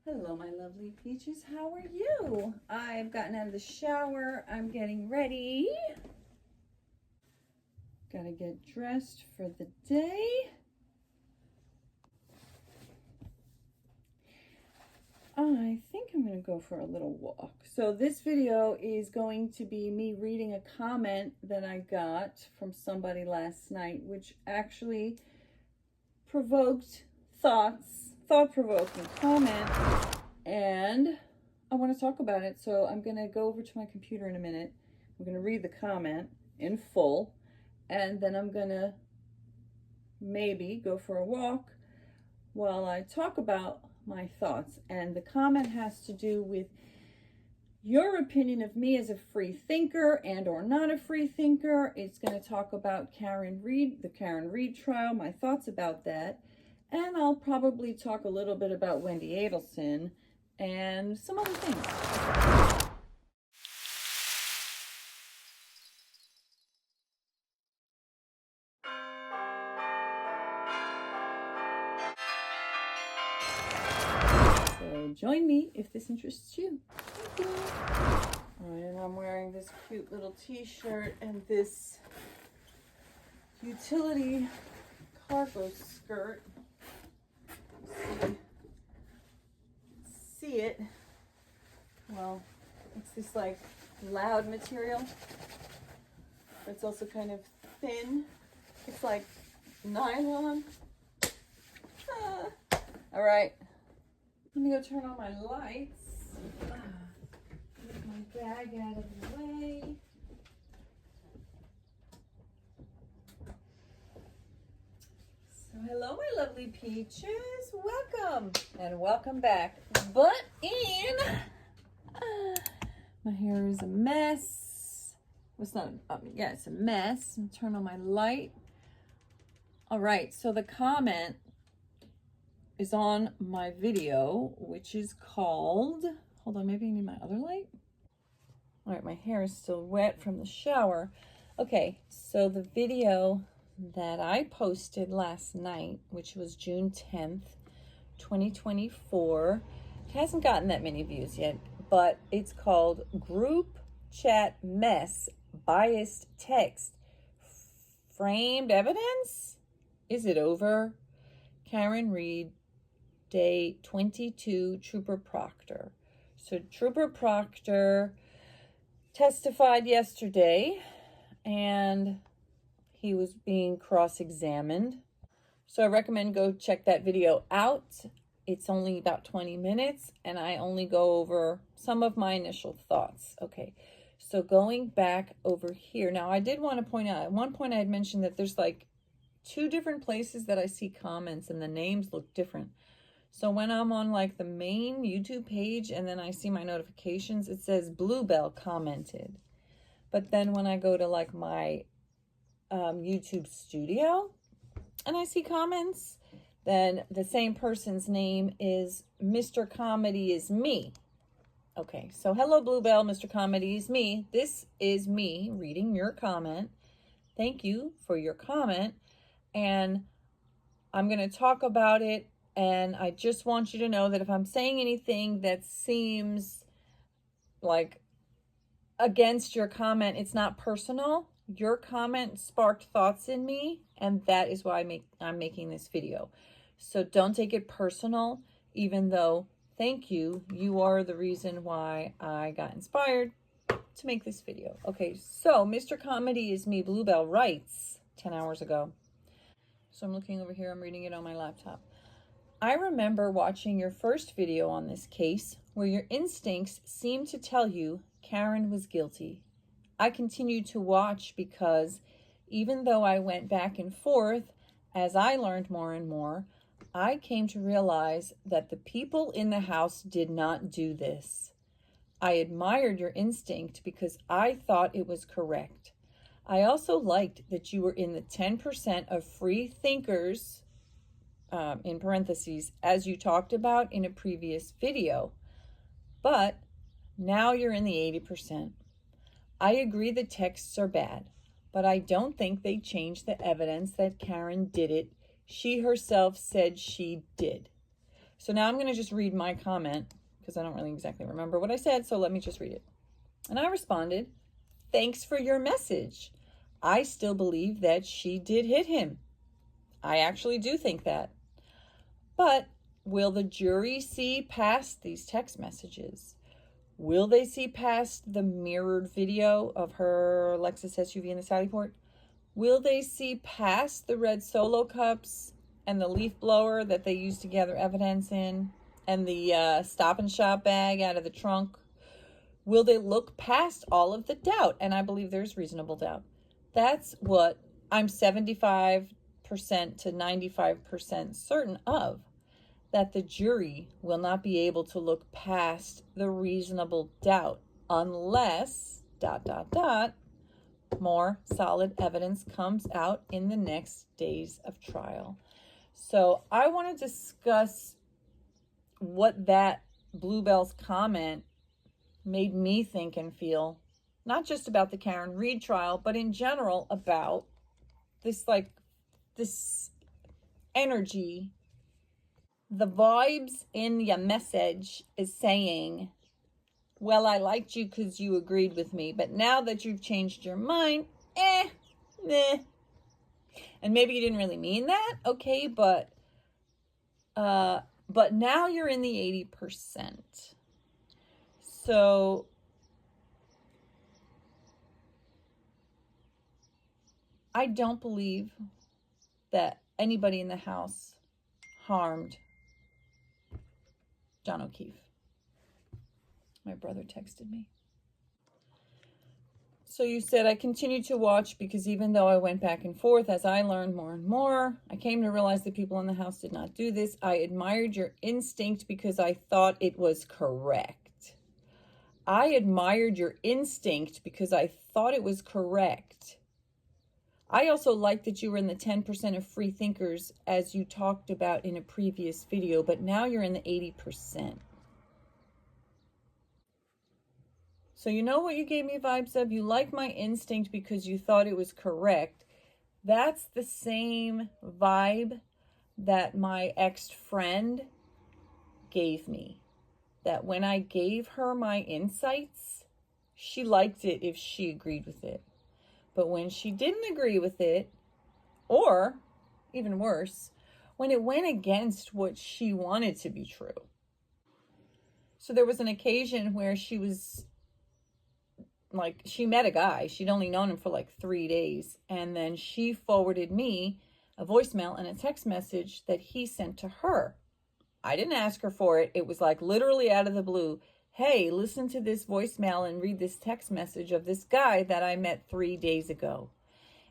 Hello, my lovely peaches. How are you? I've gotten out of the shower. I'm getting ready. Gotta get dressed for the day. I think I'm gonna go for a little walk. So this video is going to be me reading a comment that I got from somebody last night, which actually provoked thought-provoking comment, and I want to talk about it. So I'm going to go over to my computer in a minute. I'm going to read the comment in full, and then I'm going to maybe go for a walk while I talk about my thoughts. And the comment has to do with your opinion of me as a free thinker and or not a free thinker. It's going to talk about Karen Read, the Karen Read trial, my thoughts about that. And I'll probably talk a little bit about Wendy Adelson and some other things. So join me if this interests you. Thank you. All right, and I'm wearing this cute little t-shirt and this utility cargo skirt. See it? Well, it's this like loud material, but it's also kind of thin. It's like nylon. All right, let me go turn on my lights. Get my bag out of the way. So hello, my lovely peaches. Welcome and welcome back. But my hair is a mess. It's not. Yeah, it's a mess. I'll turn on my light. All right. So the comment is on my video, which is called. Hold on. Maybe I need my other light. All right. My hair is still wet from the shower. Okay. So the video that I posted last night, which was June 10th, 2024, hasn't gotten that many views yet, but it's called Group Chat Mess, Biased Text, Framed Evidence? Is it over? Karen Read, Day 22, Trooper Proctor. So Trooper Proctor testified yesterday, and he was being cross-examined. So I recommend go check that video out. It's only about 20 minutes, and I only go over some of my initial thoughts. Okay, so going back over here. Now, I did want to point out, at one point I had mentioned that there's like 2 different places that I see comments, and the names look different. So when I'm on like the main YouTube page, and then I see my notifications, it says Bluebell commented. But then when I go to like my YouTube studio and I see comments, then the same person's name is Mr. Comedy is me. Okay, so hello Bluebell, Mr. Comedy is me. This is me reading your comment. Thank you for your comment, and I'm going to talk about it, and I just want you to know that if I'm saying anything that seems like against your comment, it's not personal. Your comment sparked thoughts in me, and that is why I'm making this video. So don't take it personal, even though, thank you, you are the reason why I got inspired to make this video. Okay, so Mr. Comedy is me, Bluebell writes 10 hours ago. So I'm looking over here, I'm reading it on my laptop. I remember watching your first video on this case where your instincts seemed to tell you Karen was guilty. I continued to watch because even though I went back and forth, as I learned more and more, I came to realize that the people in the house did not do this. I admired your instinct because I thought it was correct. I also liked that you were in the 10% of free thinkers, in parentheses, as you talked about in a previous video. But now you're in the 80%. I agree the texts are bad, but I don't think they change the evidence that Karen did it. She herself said she did. So now I'm going to just read my comment because I don't really exactly remember what I said. So let me just read it. And I responded, "Thanks for your message. I still believe that she did hit him. I actually do think that. But will the jury see past these text messages? Will they see past the mirrored video of her Lexus SUV in the Sallyport? Will they see past the red Solo cups and the leaf blower that they used to gather evidence in, and the Stop and Shop bag out of the trunk? Will they look past all of the doubt?" And I believe there's reasonable doubt. That's what I'm 75% to 95% certain of, that the jury will not be able to look past the reasonable doubt unless ... more solid evidence comes out in the next days of trial. So I want to discuss what that Bluebell's comment made me think and feel, not just about the Karen Reed trial, but in general about this energy. The vibes in your message is saying, well, I liked you because you agreed with me, but now that you've changed your mind, meh. And maybe you didn't really mean that, okay, but now you're in the 80%. So I don't believe that anybody in the house harmed John O'Keefe. My brother texted me. So you said, "I continued to watch because even though I went back and forth, as I learned more and more, I came to realize that people in the house did not do this. I admired your instinct because I thought it was correct." I admired your instinct because I thought it was correct. I also like that you were in the 10% of free thinkers, as you talked about in a previous video, but now you're in the 80%. So you know what you gave me vibes of? You like my instinct because you thought it was correct. That's the same vibe that my ex-friend gave me. That when I gave her my insights, she liked it if she agreed with it. But when she didn't agree with it, or even worse, when it went against what she wanted to be true. So there was an occasion where she was like, she met a guy. She'd only known him for like 3 days. And then she forwarded me a voicemail and a text message that he sent to her. I didn't ask her for it. It was like literally out of the blue. "Hey, listen to this voicemail and read this text message of this guy that I met 3 days ago."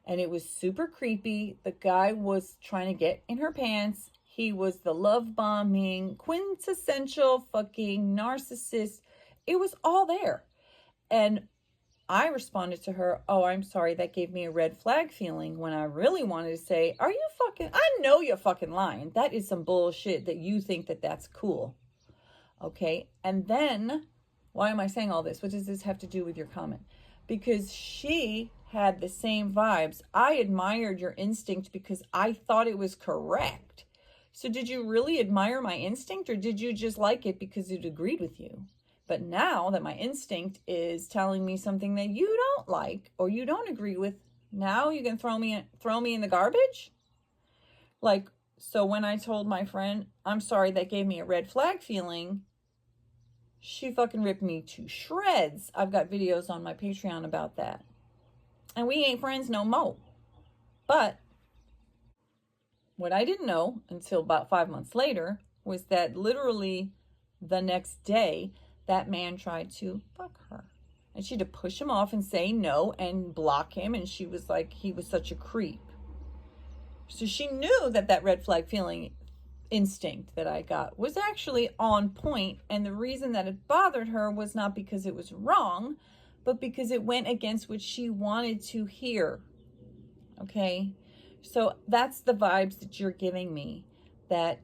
And it was super creepy. The guy was trying to get in her pants. He was the love bombing, quintessential fucking narcissist. It was all there. And I responded to her, "Oh, I'm sorry, that gave me a red flag feeling," when I really wanted to say, "Are you fucking, I know you're fucking lying. That is some bullshit that you think that that's cool." Okay. And then, why am I saying all this? What does this have to do with your comment? Because she had the same vibes. I admired your instinct because I thought it was correct. So did you really admire my instinct, or did you just like it because it agreed with you? But now that my instinct is telling me something that you don't like or you don't agree with, now you can throw me in the garbage? Like, so when I told my friend, "I'm sorry, that gave me a red flag feeling," she fucking ripped me to shreds. I've got videos on my Patreon about that. And we ain't friends no more. But what I didn't know until about 5 months later was that literally the next day, that man tried to fuck her. And she had to push him off and say no and block him. And she was like, he was such a creep. So she knew that that red flag feeling instinct that I got was actually on point. And the reason that it bothered her was not because it was wrong, but because it went against what she wanted to hear. Okay? So that's the vibes that you're giving me, that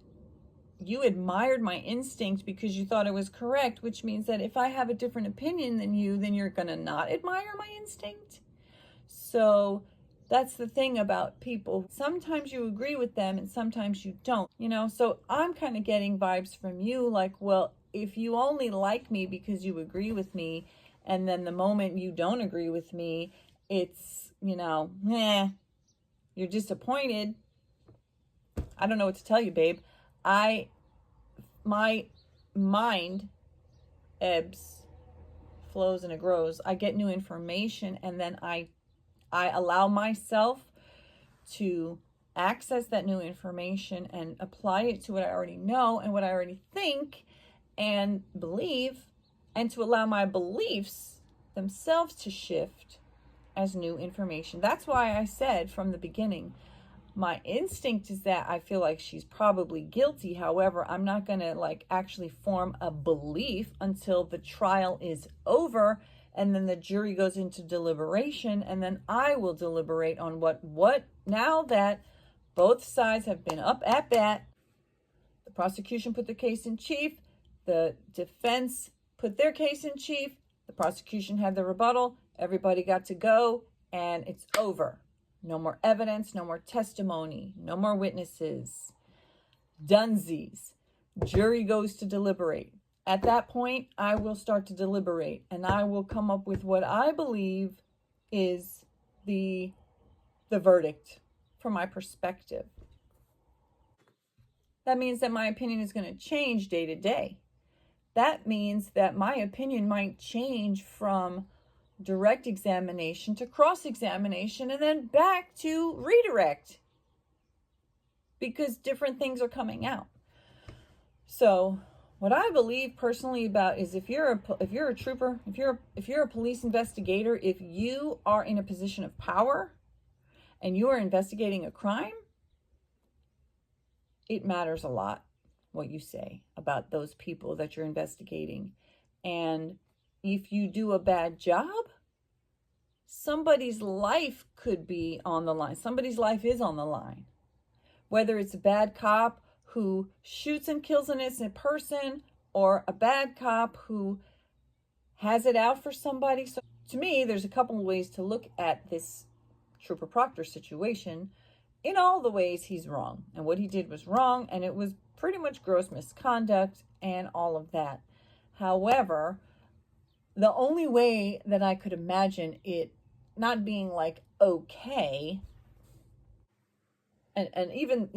you admired my instinct because you thought it was correct, which means that if I have a different opinion than you, then you're going to not admire my instinct. So That's the thing about people. Sometimes you agree with them and sometimes you don't, So I'm kind of getting vibes from you like, well, if you only like me because you agree with me, and then the moment you don't agree with me, it's, you're disappointed. I don't know what to tell you, babe. My mind ebbs, flows, and it grows. I get new information, and then I allow myself to access that new information and apply it to what I already know and what I already think and believe, and to allow my beliefs themselves to shift as new information. That's why I said from the beginning, my instinct is that I feel like she's probably guilty. However, I'm not going to actually form a belief until the trial is over, and then the jury goes into deliberation, and then I will deliberate on what now that both sides have been up at bat. The prosecution put the case in chief, the defense put their case in chief, the prosecution had the rebuttal, everybody got to go, and it's over. No more evidence, no more testimony, no more witnesses. Dunsies. Jury goes to deliberate. At that point, I will start to deliberate, and I will come up with what I believe is the verdict from my perspective. That means that my opinion is going to change day to day. That means that my opinion might change from direct examination to cross-examination and then back to redirect, because different things are coming out. So what I believe personally about is if you're a trooper, if you're a police investigator, if you are in a position of power and you are investigating a crime, it matters a lot what you say about those people that you're investigating. And if you do a bad job, somebody's life could be on the line. Somebody's life is on the line. Whether it's a bad cop who shoots and kills an innocent person, or a bad cop who has it out for somebody. So to me, there's a couple of ways to look at this Trooper Proctor situation. In all the ways, he's wrong, and what he did was wrong, and it was pretty much gross misconduct and all of that. However, the only way that I could imagine it not being okay, and even,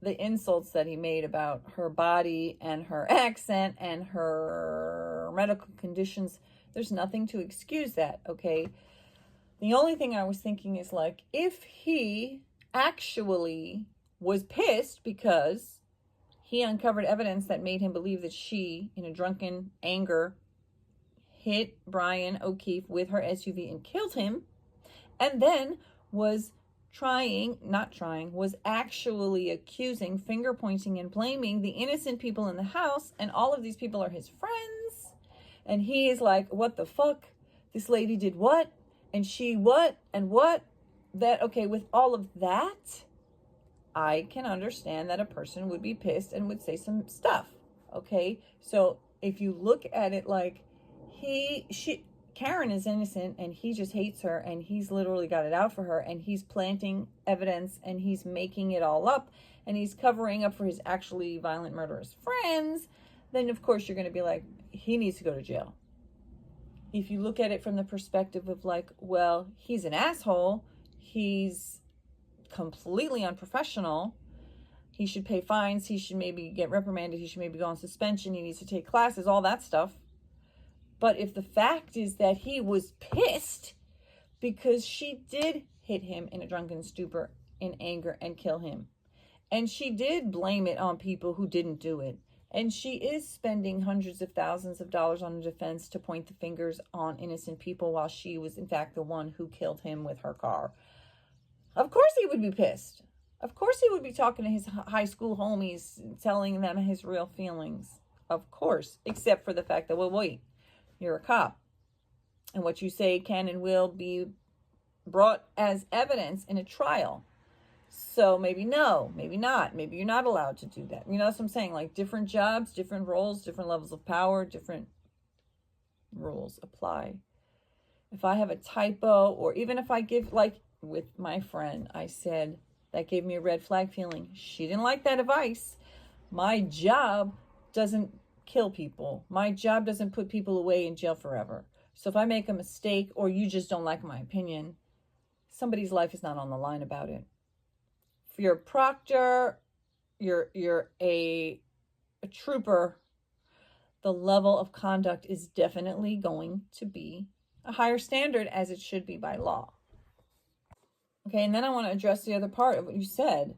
the insults that he made about her body and her accent and her medical conditions, there's nothing to excuse that, okay? The only thing I was thinking is if he actually was pissed because he uncovered evidence that made him believe that she, in a drunken anger, hit Brian O'Keefe with her SUV and killed him, and then was actually accusing, finger pointing, and blaming the innocent people in the house, and all of these people are his friends, and he is like, what the fuck? This lady did what? And she what? And what? That, okay, with all of that, I can understand that a person would be pissed and would say some stuff, okay? So if you look at it Karen is innocent, and he just hates her, and he's literally got it out for her, and he's planting evidence, and he's making it all up, and he's covering up for his actually violent murderous friends, then of course you're going to be like, he needs to go to jail. If you look at it from the perspective of well, he's an asshole, he's completely unprofessional, he should pay fines, he should maybe get reprimanded, he should maybe go on suspension, he needs to take classes, all that stuff. But if the fact is that he was pissed because she did hit him in a drunken stupor in anger and kill him, and she did blame it on people who didn't do it, and she is spending hundreds of thousands of dollars on a defense to point the fingers on innocent people while she was in fact the one who killed him with her car, of course he would be pissed. Of course he would be talking to his high school homies, telling them his real feelings. Of course, except for the fact that, well, wait, you're a cop, and what you say can and will be brought as evidence in a trial. So maybe no, maybe not. Maybe you're not allowed to do that. That's what I'm saying. Different jobs, different roles, different levels of power, different rules apply. If I have a typo, or even if I give, with my friend. I said, that gave me a red flag feeling. She didn't like that advice. My job doesn't kill people. My job doesn't put people away in jail forever. So if I make a mistake or you just don't like my opinion, somebody's life is not on the line about it. If you're a proctor, you're a trooper, the level of conduct is definitely going to be a higher standard, as it should be by law. Okay, and then I want to address the other part of what you said.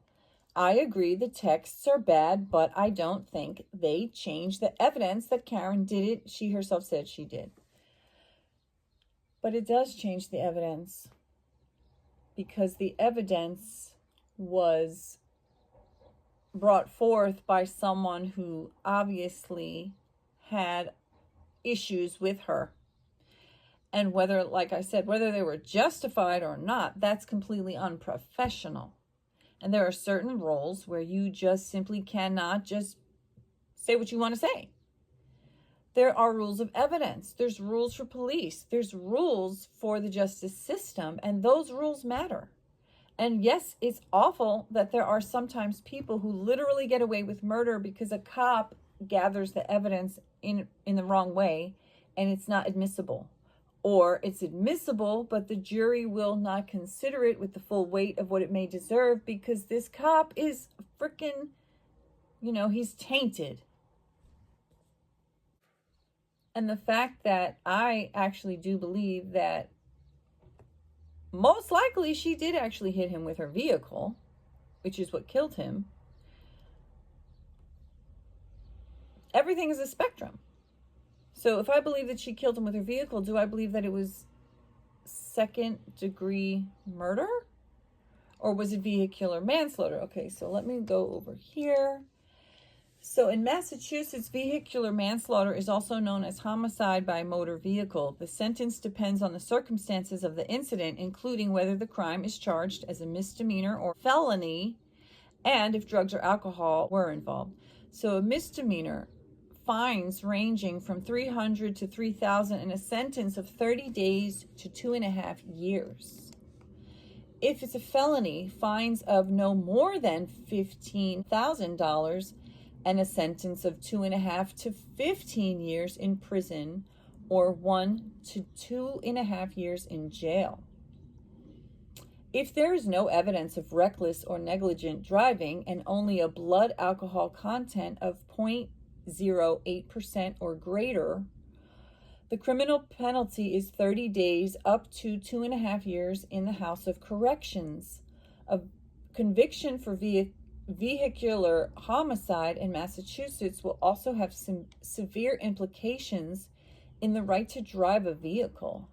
I agree the texts are bad, but I don't think they change the evidence that Karen did it. She herself said she did. But it does change the evidence, because the evidence was brought forth by someone who obviously had issues with her. And whether, like I said, whether they were justified or not, that's completely unprofessional. And there are certain roles where you just simply cannot just say what you want to say. There are rules of evidence. There's rules for police. There's rules for the justice system, and those rules matter. And yes, it's awful that there are sometimes people who literally get away with murder because a cop gathers the evidence in the wrong way and it's not admissible. Or it's admissible, but the jury will not consider it with the full weight of what it may deserve because this cop is freaking, he's tainted. And the fact that I actually do believe that most likely she did actually hit him with her vehicle, which is what killed him. Everything is a spectrum. So if I believe that she killed him with her vehicle, do I believe that it was second-degree murder? Or was it vehicular manslaughter? Okay, so let me go over here. So in Massachusetts, vehicular manslaughter is also known as homicide by motor vehicle. The sentence depends on the circumstances of the incident, including whether the crime is charged as a misdemeanor or felony, and if drugs or alcohol were involved. So a misdemeanor, fines ranging from $300 to $3,000, and a sentence of 30 days to 2.5 years. If it's a felony, fines of no more than $15,000 and a sentence of 2.5 to 15 years in prison, or 1 to 2.5 years in jail. If there is no evidence of reckless or negligent driving and only a blood alcohol content of 0.08% or greater, the criminal penalty is 30 days up to 2.5 years in the House of Corrections. A conviction for vehicular homicide in Massachusetts will also have some severe implications in the right to drive a vehicle.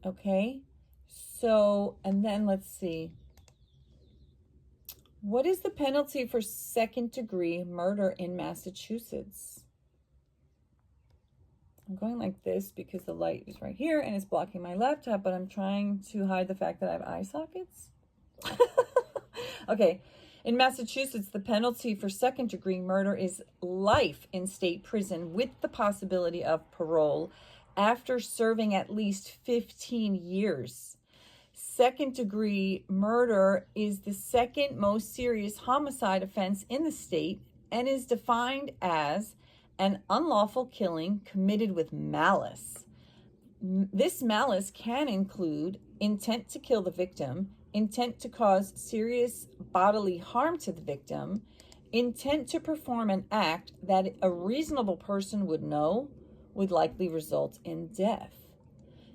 Okay, so, and then let's see. What is the penalty for second-degree murder in Massachusetts? I'm going like this because the light is right here and it's blocking my laptop, but I'm trying to hide the fact that I have eye sockets. Okay. In Massachusetts, the penalty for second-degree murder is life in state prison with the possibility of parole after serving at least 15 years. Second-degree murder is the second most serious homicide offense in the state and is defined as an unlawful killing committed with malice. This malice can include intent to kill the victim, intent to cause serious bodily harm to the victim, intent to perform an act that a reasonable person would know would likely result in death.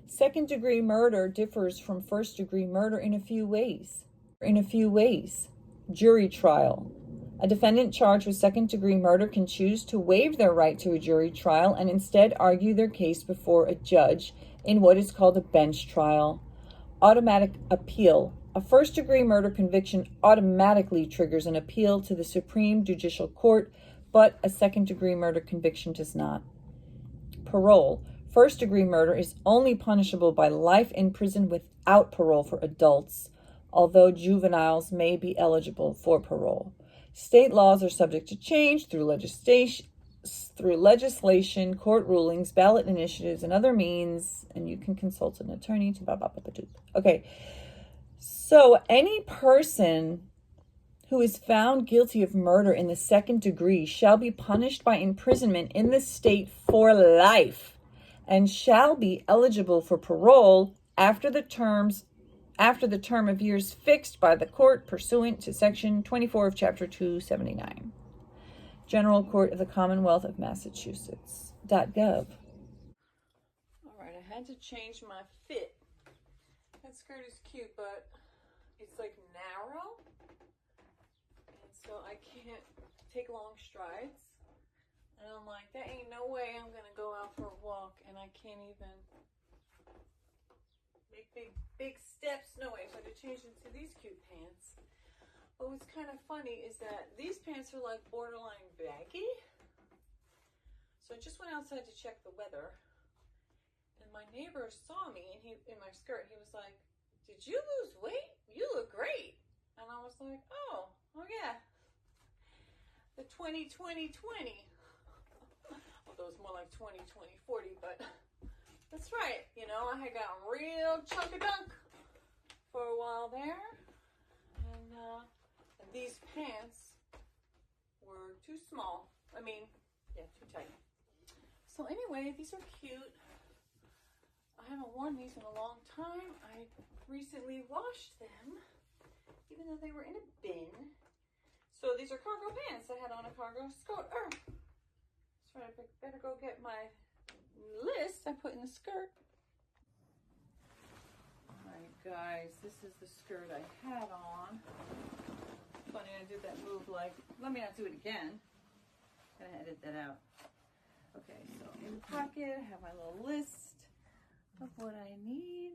Second-degree murder differs from first-degree murder in a few ways. Jury trial. A defendant charged with second-degree murder can choose to waive their right to a jury trial and instead argue their case before a judge in what is called a bench trial. Automatic appeal. A first-degree murder conviction automatically triggers an appeal to the Supreme Judicial Court, but a second-degree murder conviction does not. Parole. First-degree murder is only punishable by life in prison without parole for adults, although juveniles may be eligible for parole. State laws are subject to change through legislation through legislation, court rulings, ballot initiatives, and other means, and you can consult an attorney to blah, blah, blah, blah. Okay, so any person who is found guilty of murder in the second degree shall be punished by imprisonment in the state for life and shall be eligible for parole after the term of years fixed by the court pursuant to section 24 of chapter 279. General Court of the Commonwealth of Massachusetts.gov. All right, I had to change my fit. That skirt is cute, but it's like narrow, and so I can't take long strides. And I'm like, there ain't no way I'm gonna go out for a walk, and I can't even make big steps. No way. So I had to change into these cute pants. But what's kind of funny is that these pants are like borderline baggy. So I just went outside to check the weather, and my neighbor saw me and in my skirt. He was like, "Did you lose weight? You look great." And I was like, oh yeah, the 20-20-20. Although it's more like 20-20-40, but that's right. You know, I had gotten real chunk-a-dunk for a while there, and these pants were too small. I mean, yeah, too tight. So anyway, these are cute. I haven't worn these in a long time. I recently washed them, even though they were in a bin. So these are cargo pants. I had on a cargo skirt. So I better go get my list I put in the skirt. All right, guys, this is the skirt I had on. Funny, I did that move like, let me not do it again. Gonna edit that out. Okay, so in the pocket, I have my little list of what I need.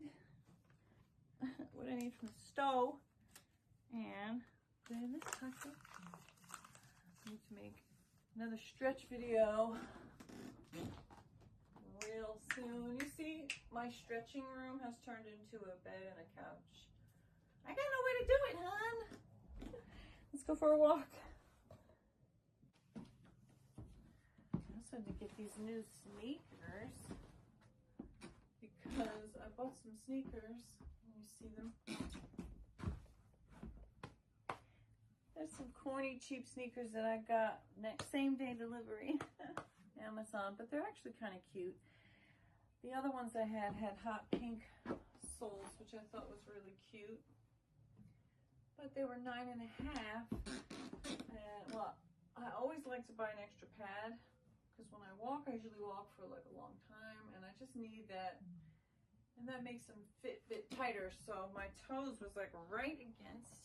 What I need from the stove. And put it in this pocket. I need to make another stretch video real soon. You see, my stretching room has turned into a bed and a couch. I got no way to do it, hon. Let's go for a walk. I also had to get these new sneakers because I bought some sneakers. Let me see them. There's some corny, cheap sneakers that I got same day delivery, Amazon, but they're actually kind of cute. The other ones I had hot pink soles, which I thought was really cute, but they were 9.5. And well, I always like to buy an extra pad because when I walk, I usually walk for like a long time, and I just need that, and that makes them fit tighter. So my toes was like right against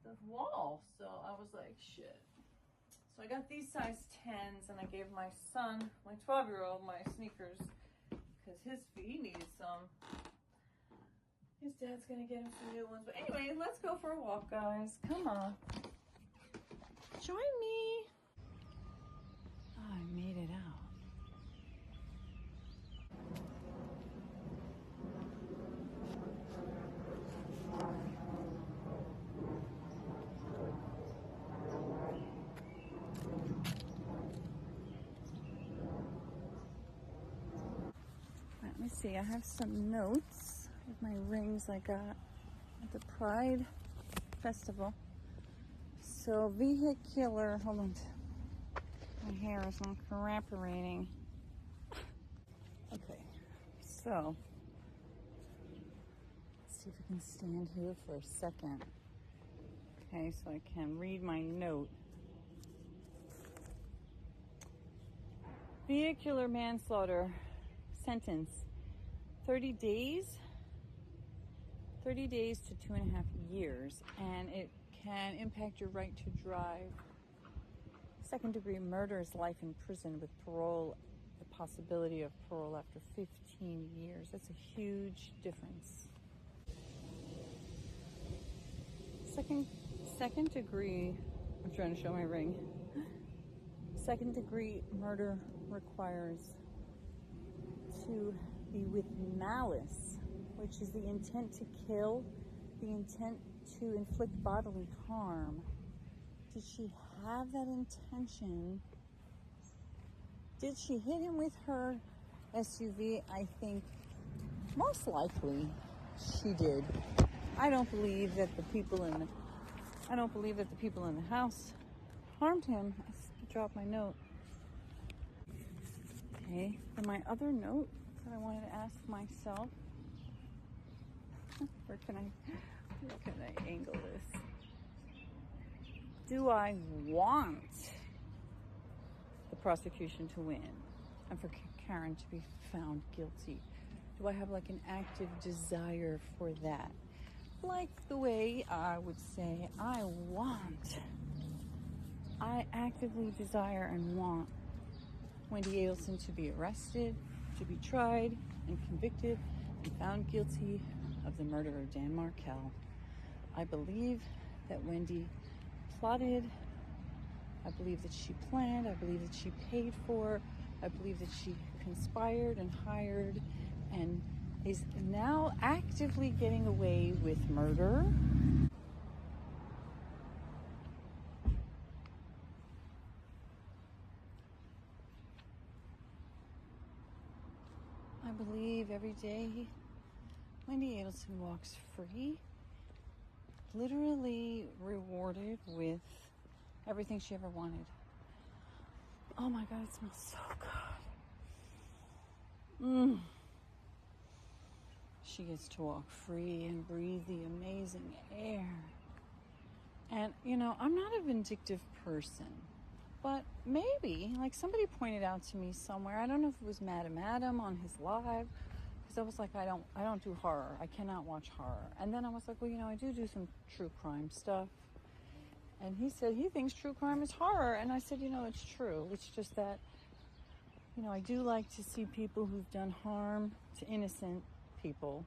the wall, so I was like, shit. So I got these size 10s, and I gave my son, my 12-year-old, my sneakers because he needed some. His dad's gonna get him some new ones. But anyway, let's go for a walk, guys. Come on, join me. Oh, I made it out. Let me see, I have some notes of my rings I got at the Pride Festival. So vehicular, hold on, my hair is not cooperating. Okay, so let's see if I can stand here for a second. Okay, so I can read my note. Vehicular manslaughter sentence, 30 days to 2.5 years, and it can impact your right to drive. Second degree murder is life in prison with parole, the possibility of parole after 15 years. That's a huge difference. Second degree, I'm trying to show my ring. Second degree murder requires to be with malice, which is the intent to kill, the intent to inflict bodily harm, Did she have that intention? Did she hit him with her SUV? I think most likely she did. I don't believe that the people in the house harmed him. I dropped my note. Okay, and my other note that I wanted to ask myself, where can I angle this? Do I want the prosecution to win and for Karen to be found guilty? Do I have like an active desire for that? Like the way I would say I actively desire and want Wendy Adelson to be arrested, to be tried and convicted and found guilty of the murder of Dan Markel. I believe that Wendy plotted. I believe that she planned. I believe that she paid for. I believe that she conspired and hired and is now actively getting away with murder. I believe every day Wendy Adelson walks free, literally rewarded with everything she ever wanted. Oh my God, it smells so good. She gets to walk free and breathe the amazing air. And, you know, I'm not a vindictive person, but maybe, like somebody pointed out to me somewhere, I don't know if it was Madam Adam on his live, because I was like, I don't do horror. I cannot watch horror. And then I was like, well, you know, I do some true crime stuff. And he said he thinks true crime is horror. And I said, you know, it's true. It's just that, you know, I do like to see people who've done harm to innocent people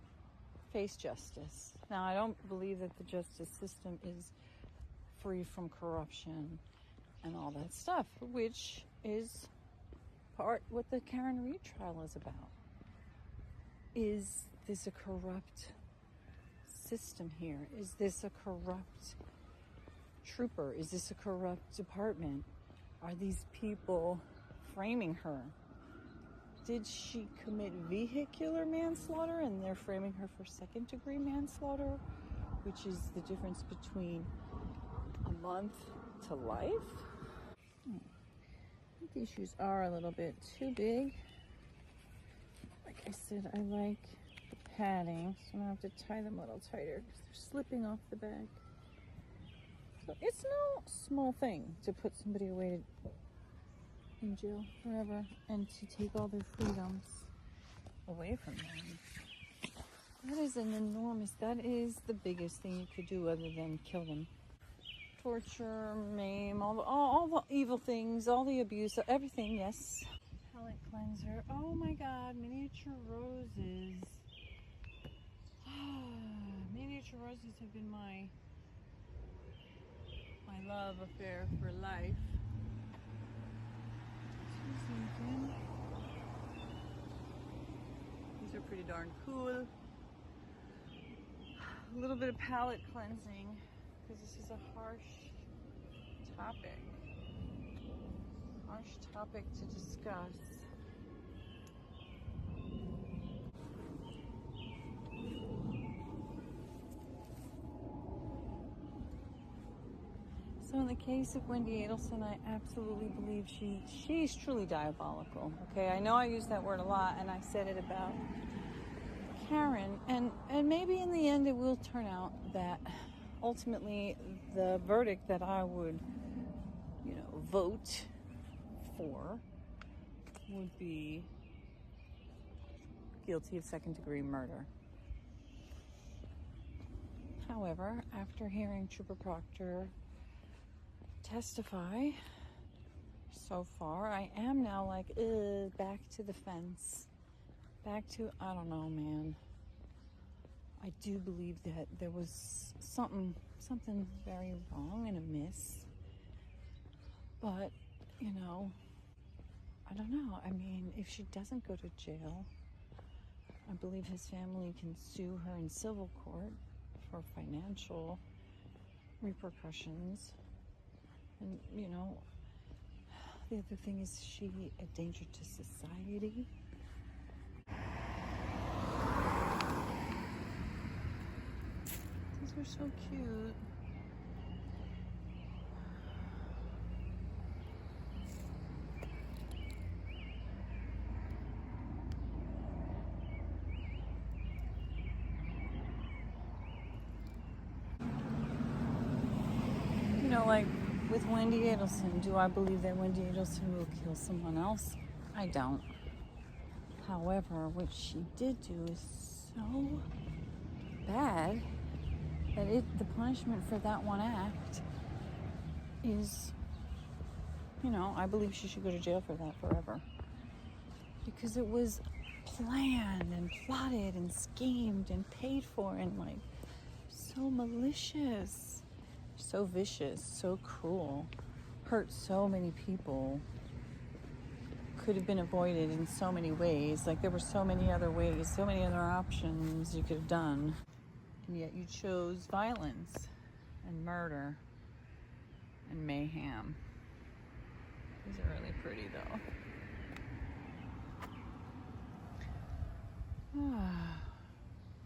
face justice. Now, I don't believe that the justice system is free from corruption and all that stuff, which is part what the Karen Reed trial is about. Is this a corrupt system here? Is this a corrupt trooper? Is this a corrupt department? Are these people framing her? Did she commit vehicular manslaughter and they're framing her for second-degree manslaughter, which is the difference between a month to life? I think these shoes are a little bit too big. Like I said, I like the padding, so I'm gonna have to tie them a little tighter because they're slipping off the bag. So it's no small thing to put somebody away in jail forever and to take all their freedoms away from them. That is the biggest thing you could do other than kill them. Torture, maim, all the evil things, all the abuse, everything, yes. Palette cleanser. Oh my God, miniature roses. Miniature roses have been my love affair for life. These are pretty darn cool. A little bit of palette cleansing because this is a harsh topic to discuss. So in the case of Wendy Adelson, I absolutely believe she's truly diabolical. Okay, I know I use that word a lot, and I said it about Karen, and maybe in the end it will turn out that ultimately the verdict that I would, you know, vote for would be guilty of second-degree murder. However, after hearing Trooper Proctor testify so far, I am now like, back to the fence. Back to, I don't know, man. I do believe that there was something very wrong and amiss. But, you know, I don't know. I mean, if she doesn't go to jail, I believe his family can sue her in civil court for financial repercussions. you know, the other thing is she a danger to society? These are so cute. You know, like with Wendy Adelson, do I believe that Wendy Adelson will kill someone else? I don't. However, what she did do is so bad that the punishment for that one act is, you know, I believe she should go to jail for that forever. Because it was planned and plotted and schemed and paid for and like so malicious, so vicious, so cruel, hurt so many people, could have been avoided in so many ways. Like there were so many other ways, so many other options you could have done. And yet you chose violence and murder and mayhem. These are really pretty though.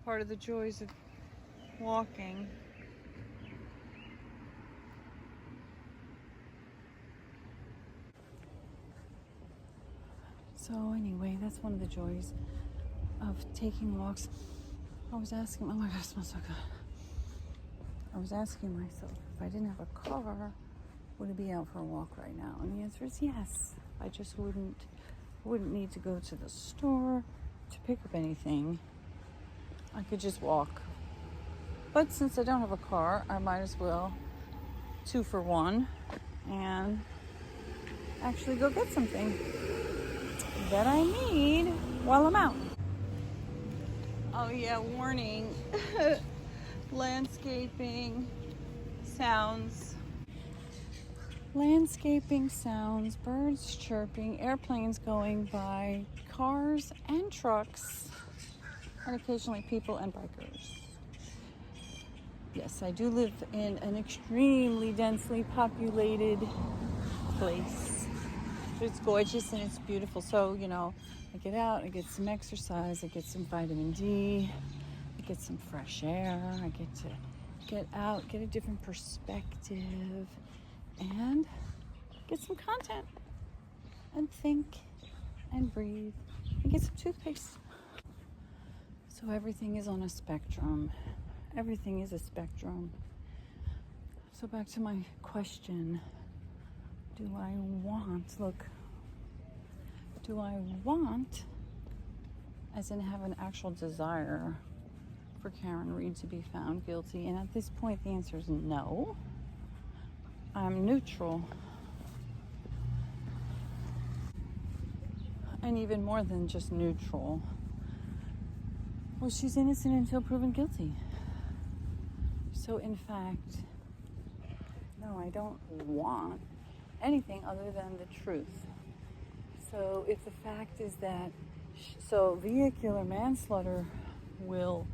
Part of the joys of walking. So anyway, that's one of the joys of taking walks. I was asking, oh my God, it smells so good. I was asking myself, if I didn't have a car, would I be out for a walk right now? And the answer is yes. I just wouldn't need to go to the store to pick up anything. I could just walk. But since I don't have a car, I might as well 2 for 1 and actually go get something that I need while I'm out. Oh yeah, warning. Landscaping sounds. Landscaping sounds, birds chirping, airplanes going by, cars and trucks, and occasionally people and bikers. Yes, I do live in an extremely densely populated place. It's gorgeous and it's beautiful. So, you know, I get out, I get some exercise, I get some vitamin D, I get some fresh air, I get to get out, get a different perspective, and get some content, and think, and breathe, and get some toothpaste. So everything is on a spectrum. Everything is a spectrum. So back to my question. Do I want, as in have an actual desire for Karen Read to be found guilty? And at this point, the answer is no. I'm neutral. And even more than just neutral. Well, she's innocent until proven guilty. So in fact, no, I don't want anything other than the truth. So if the fact is that, so vehicular manslaughter will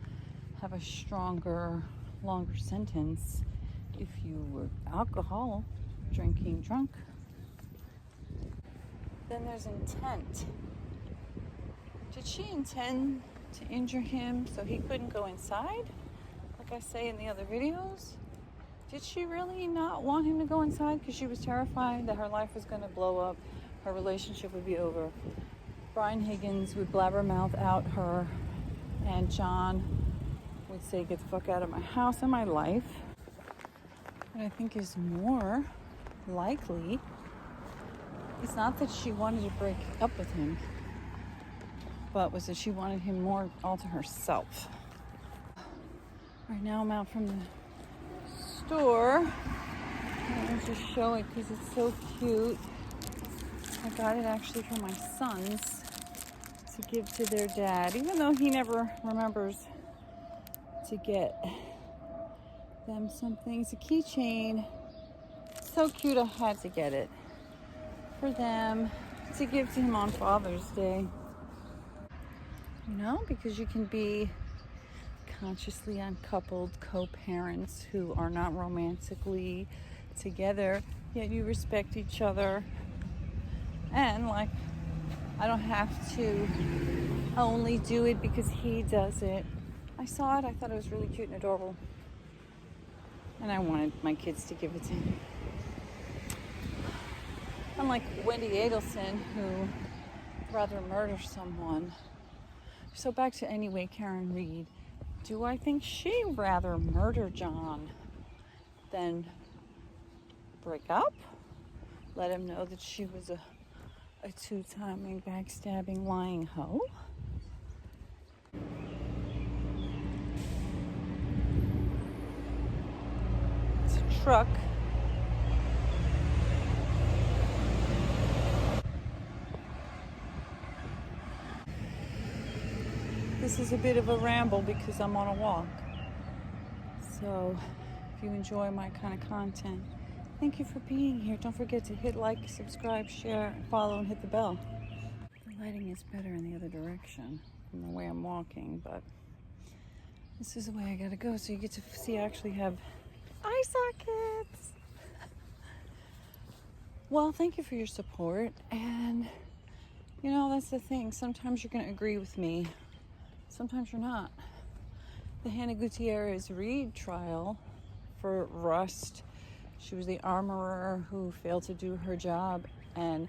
have a stronger, longer sentence if you were alcohol drinking drunk. Then there's intent. Did she intend to injure him so he couldn't go inside? Like I say in the other videos? Did she really not want him to go inside because she was terrified that her life was going to blow up, her relationship would be over, Brian Higgins would blabbermouth out her, and John would say, get the fuck out of my house and my life? What I think is more likely, it's not that she wanted to break up with him, but was that she wanted him more all to herself. Right now I'm out from the store. I'll just show it because it's so cute. I got it actually for my sons to give to their dad, even though he never remembers to get them something. It's a keychain. So cute, I had to get it for them to give to him on Father's Day. You know, because you can be consciously uncoupled co-parents who are not romantically together, yet you respect each other. And like, I don't have to only do it because he does it. I saw it, I thought it was really cute and adorable. And I wanted my kids to give it to him. Unlike Wendy Adelson, who rather murder someone. So back to anyway, Karen Reed. Do I think she rather murder John than break up? Let him know that she was a two-timing, backstabbing, lying hoe? It's a truck. This is a bit of a ramble because I'm on a walk. So if you enjoy my kind of content, thank you for being here. Don't forget to hit like, subscribe, share, follow, and hit the bell. The lighting is better in the other direction from the way I'm walking, but this is the way I gotta go. So you get to see I actually have eye sockets. Well, thank you for your support. And you know, that's the thing. Sometimes you're gonna agree with me. Sometimes you're not. The Hannah Gutierrez Reed trial for Rust. She was the armorer who failed to do her job and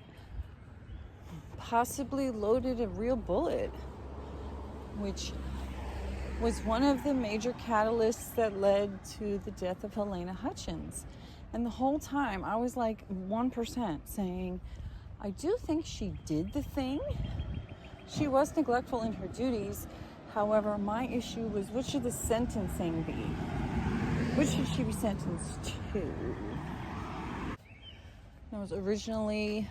possibly loaded a real bullet, which was one of the major catalysts that led to the death of Helena Hutchins. And the whole time I was like 1% saying, I do think she did the thing. She was neglectful in her duties. However, my issue was, what should the sentencing be? What should she be sentenced to? I was originally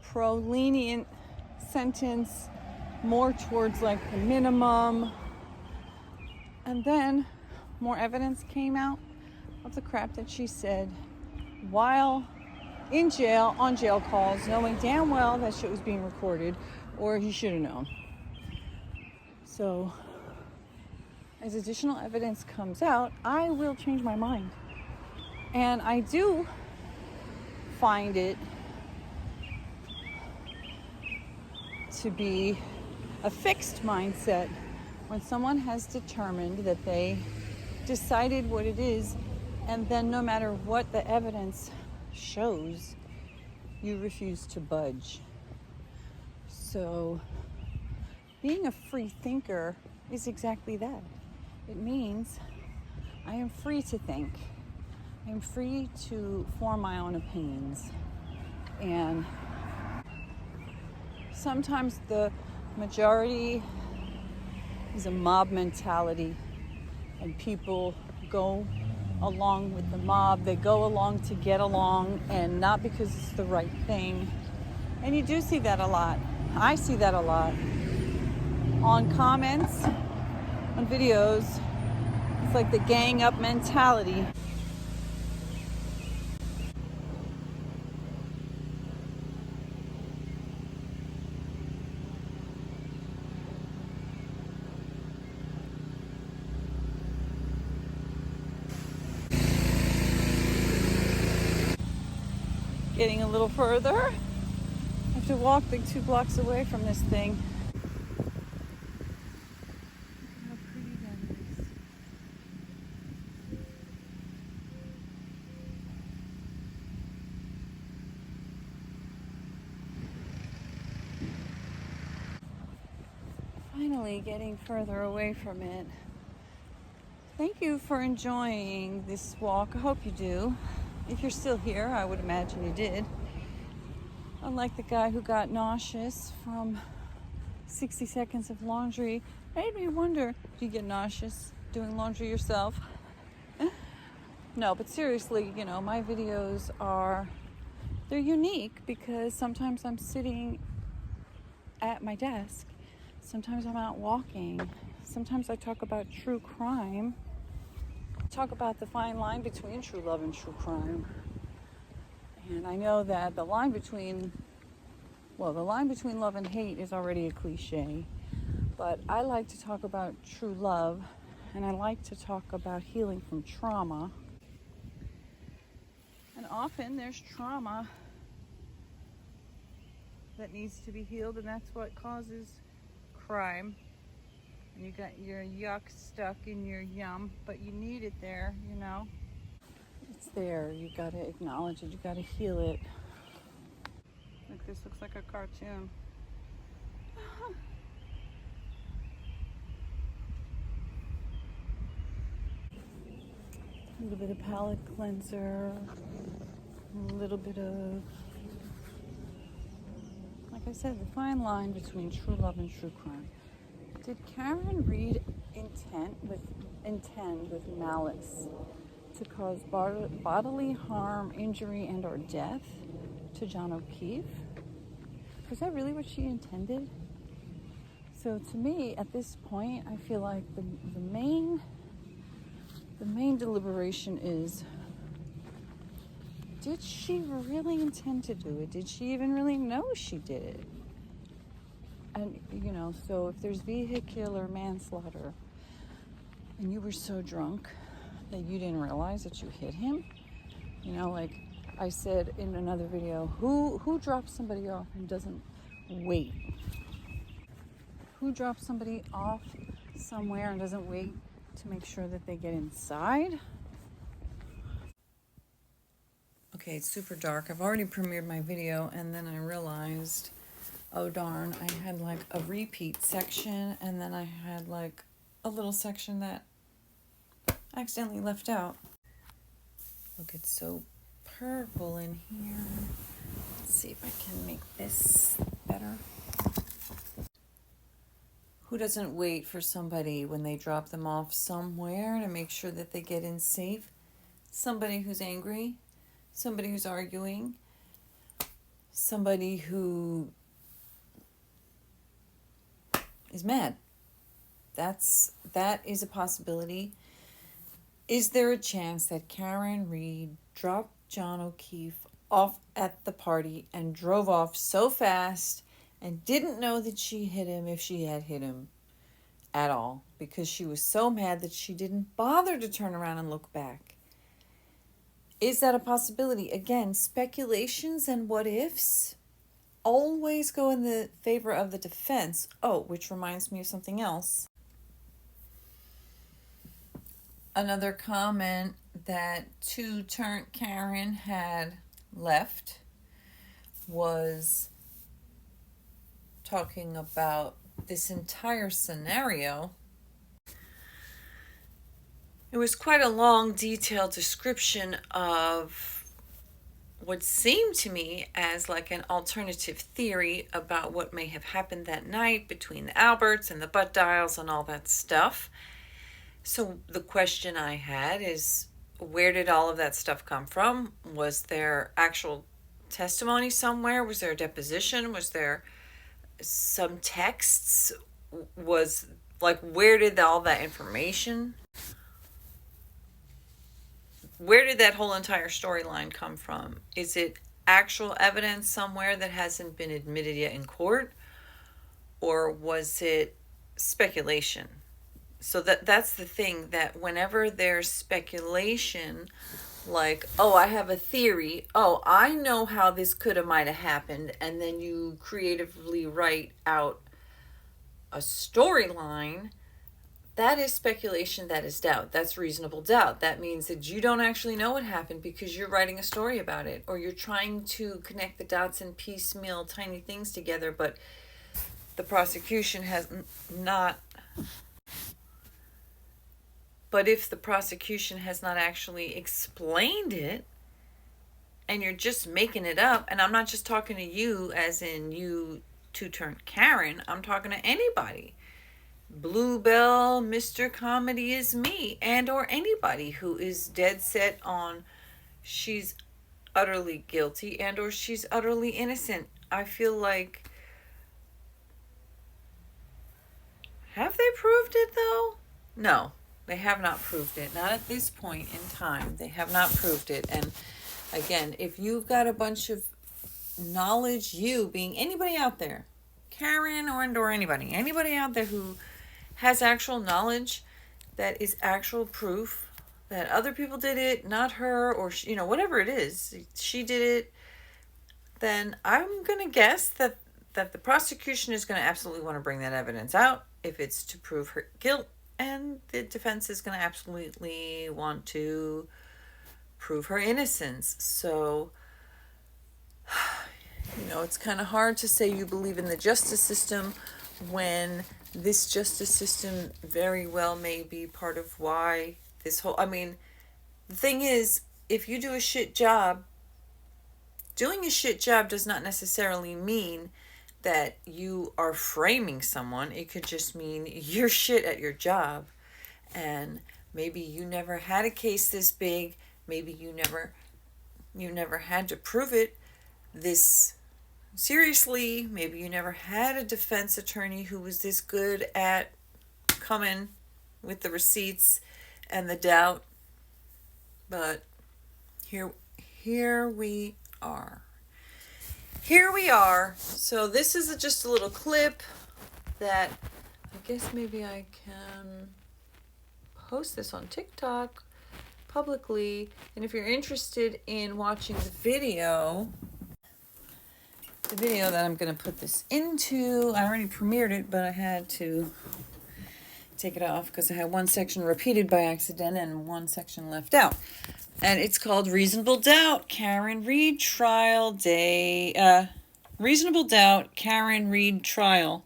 pro-lenient sentence, more towards like the minimum. And then more evidence came out of the crap that she said while in jail, on jail calls, knowing damn well that shit was being recorded, or he should have known. So, as additional evidence comes out, I will change my mind. And I do find it to be a fixed mindset when someone has determined that they decided what it is, and then no matter what the evidence shows, you refuse to budge. So being a free thinker is exactly that. It means I am free to think. I am free to form my own opinions. And sometimes the majority is a mob mentality, and people go along with the mob. They go along to get along, and not because it's the right thing. And you do see that a lot. I see that a lot on comments, on videos. It's like the gang up mentality. Getting a little further. I have to walk like 2 blocks away from this thing. Look how pretty that is. Finally getting further away from it. Thank you for enjoying this walk. I hope you do. If you're still here, I would imagine you did. Unlike the guy who got nauseous from 60 seconds of laundry, made me wonder, do you get nauseous doing laundry yourself? No, but seriously, you know, my videos they're unique because sometimes I'm sitting at my desk. Sometimes I'm out walking. Sometimes I talk about true crime. Talk about the fine line between true love and true crime. And I know that the line between love and hate is already a cliche, but I like to talk about true love, and I like to talk about healing from trauma, and often there's trauma that needs to be healed, and that's what causes crime. And you got your yuck stuck in your yum, but you need it there, you know. It's there. You gotta acknowledge it. You gotta heal it. Look, this looks like a cartoon. A little bit of palette cleanser. A little bit of, like I said, the fine line between true love and true crime. Did Karen Reed intend with malice to cause bodily harm, injury, and or death to John O'Keefe? Was that really what she intended? So to me, at this point, I feel like the main deliberation is, did she really intend to do it? Did she even really know she did it? And, you know, so if there's vehicular manslaughter and you were so drunk that you didn't realize that you hit him, you know, like I said in another video, who drops somebody off and doesn't wait? Who drops somebody off somewhere and doesn't wait to make sure that they get inside? Okay, it's super dark. I've already premiered my video, and then I realized, oh darn, I had like a repeat section, and then I had like a little section that I accidentally left out. Look, it's so purple in here. Let's see if I can make this better. Who doesn't wait for somebody when they drop them off somewhere to make sure that they get in safe? Somebody who's angry, somebody who's arguing, somebody who is mad. That is a possibility. Is there a chance that Karen Reed dropped John O'Keefe off at the party and drove off so fast and didn't know that she hit him, if she had hit him at all, because she was so mad that she didn't bother to turn around and look back? Is that a possibility? Again, speculations and what ifs always go in the favor of the defense. Oh, which reminds me of something else. Another comment that two-turnt Karen had left was talking about this entire scenario. It was quite a long, detailed description of what seemed to me as like an alternative theory about what may have happened that night between the Alberts and the butt dials and all that stuff. So the question I had is, where did all of that stuff come from? Was there actual testimony somewhere? Was there a deposition? Was there some texts? Was like, where did all that information, where did that whole entire storyline come from? Is it actual evidence somewhere that hasn't been admitted yet in court? Or was it speculation? So that's the thing, that whenever there's speculation, like, oh, I have a theory, oh, I know how this could have might have happened, and then you creatively write out a storyline, that is speculation, that is doubt. That's reasonable doubt. That means that you don't actually know what happened because you're writing a story about it, or you're trying to connect the dots and piecemeal tiny things together, but the prosecution has not. But if the prosecution has not actually explained it, and you're just making it up, and I'm not just talking to you as in you two-turnt Karen, I'm talking to anybody. Bluebell, Mr. Comedy is me, and or anybody who is dead set on she's utterly guilty and or she's utterly innocent. I feel like, have they proved it though? No. They have not proved it. Not at this point in time. They have not proved it. And again, if you've got a bunch of knowledge, you being anybody out there, Karen or anybody out there who has actual knowledge that is actual proof that other people did it, not her, or she, whatever it is, she did it, then I'm going to guess that the prosecution is going to absolutely want to bring that evidence out if it's to prove her guilt, and the defense is going to absolutely want to prove her innocence. So, it's kind of hard to say you believe in the justice system when this justice system very well may be part of why this whole, the thing is, if you do a shit job, doing a shit job does not necessarily mean that you are framing someone. It could just mean you're shit at your job. And maybe you never had a case this big. Maybe you never had to prove it this seriously. Maybe you never had a defense attorney who was this good at coming with the receipts and the doubt. But here we are. Here we are. So this is just a little clip that I guess maybe I can post this on TikTok publicly. And if you're interested in watching the video that I'm going to put this into, I already premiered it, but I had to take it off because I had one section repeated by accident and one section left out. And it's called Reasonable Doubt, Karen Reed Trial Day. Reasonable Doubt, Karen Reed Trial.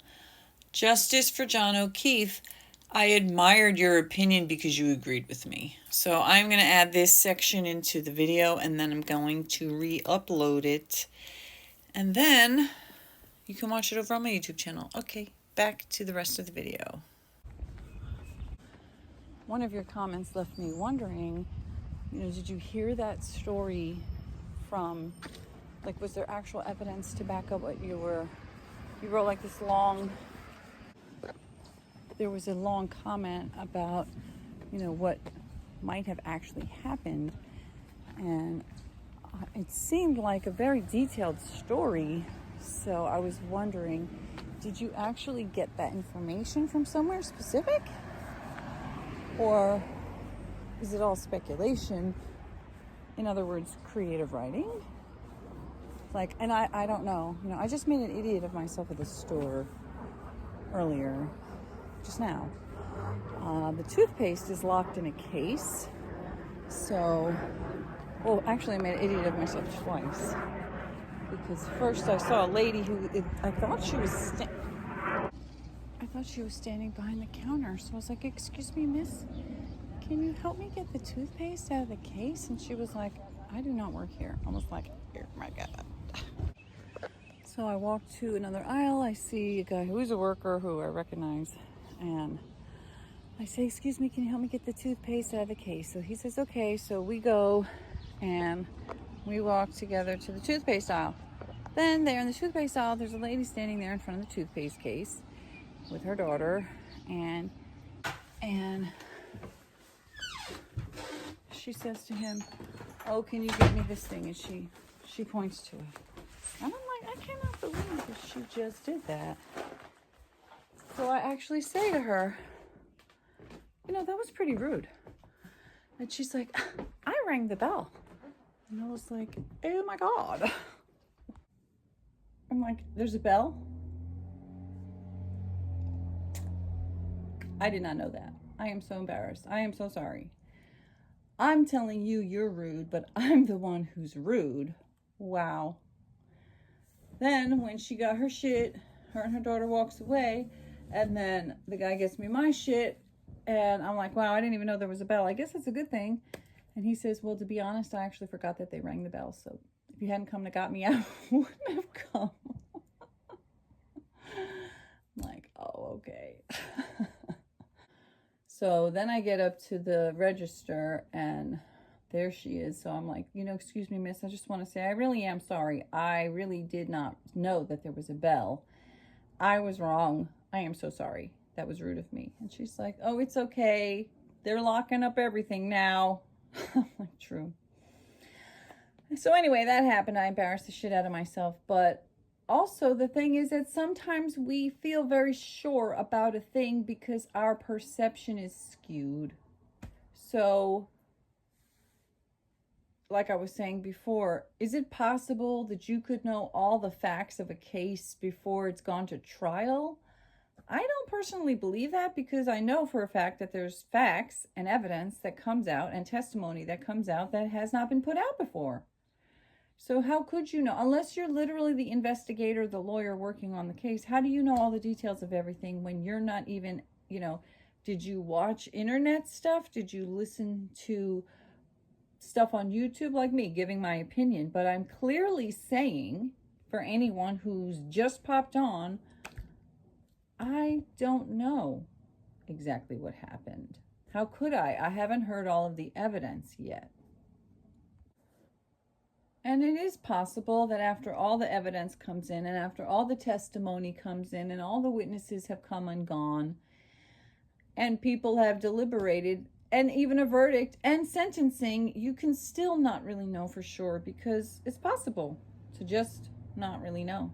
Justice for John O'Keefe. I admired your opinion because you agreed with me. So I'm going to add this section into the video, and then I'm going to re-upload it. And then you can watch it over on my YouTube channel. Okay, back to the rest of the video. One of your comments left me wondering, did you hear that story from, was there actual evidence to back up what you wrote this long, there was a long comment about, what might have actually happened. And it seemed like a very detailed story. So I was wondering, did you actually get that information from somewhere specific? Or is it all speculation? In other words, creative writing? And I don't know. I just made an idiot of myself at the store earlier, just now. The toothpaste is locked in a case. So, actually I made an idiot of myself twice. Because first I saw a lady who, I thought she was standing behind the counter. So I was like, "Excuse me, miss, can you help me get the toothpaste out of the case?" And she was like, "I do not work here." I was like, "Oh my God." So I walked to another aisle. I see a guy who is a worker who I recognize. And I say, "Excuse me, can you help me get the toothpaste out of the case?" So he says, "Okay." So we go and we walk together to the toothpaste aisle. Then there in the toothpaste aisle, there's a lady standing there in front of the toothpaste case with her daughter. And she says to him, "Oh, can you get me this thing?" And she points to it. And I'm like, I cannot believe that she just did that. So I actually say to her, "That was pretty rude." And she's like, "I rang the bell." And I was like, "Oh my God." I'm like, "There's a bell?" I did not know that. I am so embarrassed. I am so sorry. I'm telling you you're rude, but I'm the one who's rude. Wow. Then when she got her shit, her and her daughter walks away, and then the guy gets me my shit, and I'm like, wow, I didn't even know there was a bell. I guess it's a good thing. And he says, "Well, to be honest, I actually forgot that they rang the bell. So if you hadn't come to got me, I wouldn't have come." I'm like, oh, okay. So then I get up to the register, and there she is. So I'm like, "Excuse me, miss, I just want to say I really am sorry. I really did not know that there was a bell. I was wrong. I am so sorry. That was rude of me." And she's like, "Oh, it's okay. They're locking up everything now." I'm like, true. So anyway, that happened. I embarrassed the shit out of myself. But also the thing is that sometimes we feel very sure about a thing because our perception is skewed. So like I was saying before, is it possible that you could know all the facts of a case before it's gone to trial? I don't personally believe that, because I know for a fact that there's facts and evidence that comes out and testimony that comes out that has not been put out before. So how could you know? Unless you're literally the investigator, the lawyer working on the case, how do you know all the details of everything when you're not even, did you watch internet stuff? Did you listen to stuff on YouTube like me giving my opinion? But I'm clearly saying, for anyone who's just popped on, I don't know exactly what happened. How could I? I haven't heard all of the evidence yet. And it is possible that after all the evidence comes in and after all the testimony comes in and all the witnesses have come and gone and people have deliberated and even a verdict and sentencing, you can still not really know for sure, because it's possible to just not really know.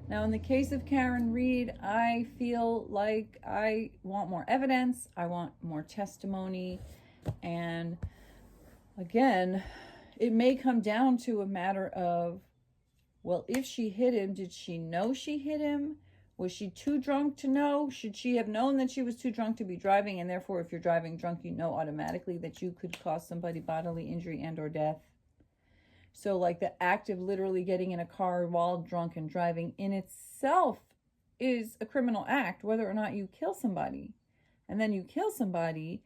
Now, in the case of Karen Read, I feel like I want more evidence. I want more testimony. And again, it may come down to a matter of, well, if she hit him, did she know she hit him? Was she too drunk to know? Should she have known that she was too drunk to be driving? And therefore, if you're driving drunk, you know automatically that you could cause somebody bodily injury and or death. So like the act of literally getting in a car while drunk and driving in itself is a criminal act, whether or not you kill somebody. And then you kill somebody,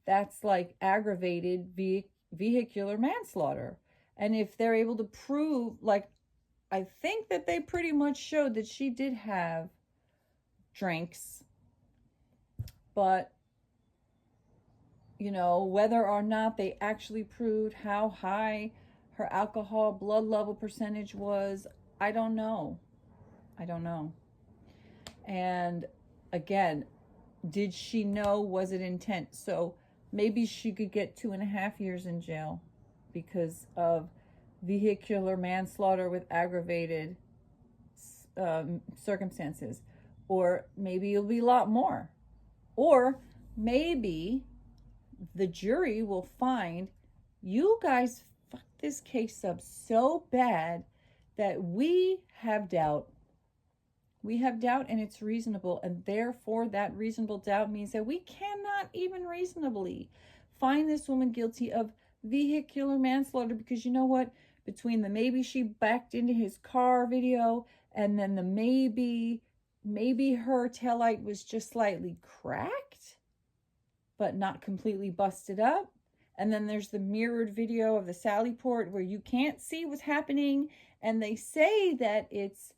that's like aggravated vehicular manslaughter. And if they're able to prove, like, I think that they pretty much showed that she did have drinks, but whether or not they actually proved how high her alcohol blood level percentage was, I don't know. And again, did she know? Was it intent? So maybe she could get 2.5 years in jail because of vehicular manslaughter with aggravated circumstances. Or maybe it'll be a lot more. Or maybe the jury will find, you guys fucked this case up so bad that we have doubt. We have doubt, and it's reasonable, and therefore that reasonable doubt means that we cannot even reasonably find this woman guilty of vehicular manslaughter, because you know what? Between the maybe she backed into his car video and then the maybe her taillight was just slightly cracked but not completely busted up, and then there's the mirrored video of the Sally Port where you can't see what's happening, and they say that it's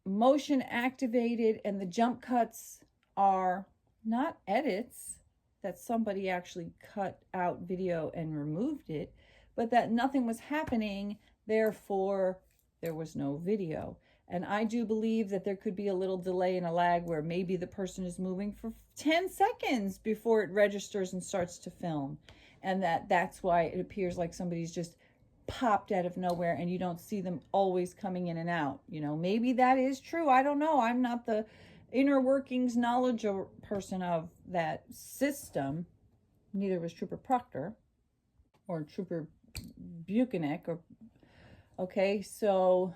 motion activated and the jump cuts are not edits, that somebody actually cut out video and removed it, but that nothing was happening, therefore there was no video. And I do believe that there could be a little delay and a lag where maybe the person is moving for 10 seconds before it registers and starts to film, and that's why it appears like somebody's just popped out of nowhere and you don't see them always coming in and out. Maybe that is true. I don't know. I'm not the inner workings knowledge person of that system. Neither was Trooper Proctor or Trooper Buchanan. Okay, so,